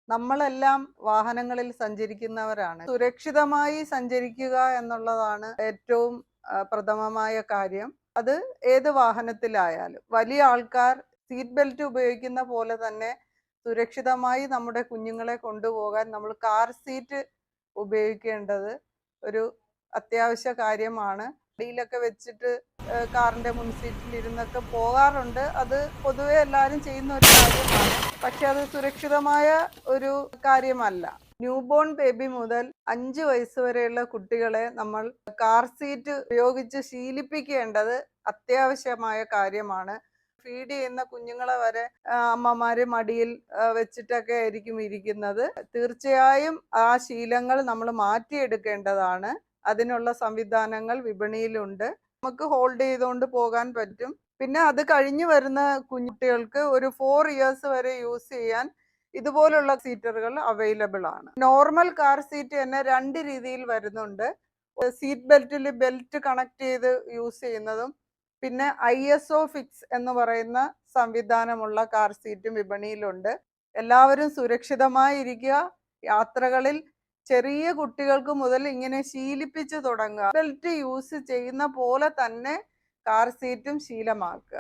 നമ്മളെല്ലാം വാഹനങ്ങളിൽ സഞ്ചരിക്കുന്നവരാണ്. സുരക്ഷിതമായി സഞ്ചരിക്കുക എന്നുള്ളതാണ് ഏറ്റവും പ്രഥമമായ കാര്യം. അത് ഏത് വാഹനത്തിലായാലും. വലിയ ആൾക്കാർ സീറ്റ് ബെൽറ്റ് ഉപയോഗിക്കുന്ന പോലെ തന്നെ സുരക്ഷിതമായി നമ്മുടെ കുഞ്ഞുങ്ങളെ കൊണ്ടുപോകാൻ നമ്മൾ കാർ സീറ്റ് ഉപയോഗിക്കേണ്ടത് ഒരു അത്യാവശ്യ കാര്യമാണ്. വണ്ടിയിലൊക്കെ വെച്ചിട്ട് കാറിന്റെ മുൻസീറ്റിൽ ഇരുന്നൊക്കെ പോകാറുണ്ട്. അത് പൊതുവെ എല്ലാവരും ചെയ്യുന്ന ഒരു കാര്യമാണ്. പക്ഷെ അത് സുരക്ഷിതമായ ഒരു കാര്യമല്ല. ന്യൂ ബോൺ ബേബി മുതൽ 5 വയസ്സ് വരെയുള്ള കുട്ടികളെ നമ്മൾ കാർ സീറ്റ് ഉപയോഗിച്ച് ശീലിപ്പിക്കേണ്ടത് അത്യാവശ്യമായ കാര്യമാണ്. ഫീഡ് ചെയ്യുന്ന കുഞ്ഞുങ്ങളെ വരെ അമ്മമാര് മടിയിൽ വെച്ചിട്ടൊക്കെ ആയിരിക്കും ഇരിക്കുന്നത്. തീർച്ചയായും ആ ശീലങ്ങൾ നമ്മൾ മാറ്റിയെടുക്കേണ്ടതാണ്. അതിനുള്ള സംവിധാനങ്ങൾ വിപണിയിലുണ്ട്. നമുക്ക് ഹോൾഡ് ചെയ്തുകൊണ്ട് പോകാൻ പറ്റും. പിന്നെ അത് കഴിഞ്ഞു വരുന്ന കുട്ടികൾക്ക് ഒരു 4 ഇയേഴ്സ് വരെ യൂസ് ചെയ്യാൻ ഇതുപോലുള്ള സീറ്ററുകൾ അവൈലബിൾ ആണ്. നോർമൽ കാർ സീറ്റ് തന്നെ 2 രീതിയിൽ വരുന്നുണ്ട്. സീറ്റ് ബെൽറ്റിൽ ബെൽറ്റ് കണക്ട് ചെയ്ത് യൂസ് ചെയ്യുന്നതും പിന്നെ ISO ഫിക്സ് എന്ന് പറയുന്ന സംവിധാനമുള്ള കാർ സീറ്റും വിപണിയിലുണ്ട്. എല്ലാവരും സുരക്ഷിതമായിരിക്കുക. യാത്രകളിൽ ചെറിയ കുട്ടികൾക്ക് മുതൽ ഇങ്ങനെ ശീലിപ്പിച്ചു തുടങ്ങുക. ബെൽറ്റ് യൂസ് ചെയ്യുന്ന പോലെ തന്നെ കാർ സീറ്റും ശീലമാക്കുക.